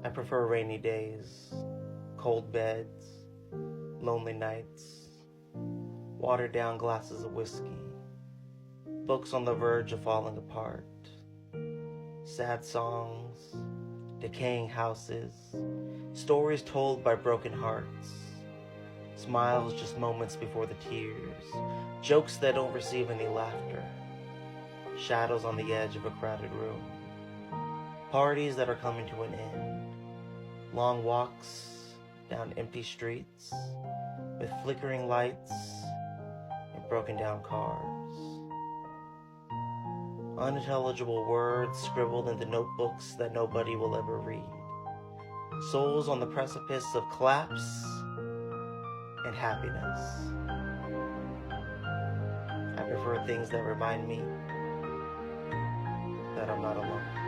I prefer rainy days, cold beds, lonely nights, watered down glasses of whiskey, books on the verge of falling apart, sad songs, decaying houses, stories told by broken hearts, smiles just moments before the tears, jokes that don't receive any laughter, shadows on the edge of a crowded room, parties that are coming to an end, long walks down empty streets with flickering lights and broken down cars, unintelligible words scribbled into notebooks that nobody will ever read, souls on the precipice of collapse and happiness. I prefer things that remind me that I'm not alone.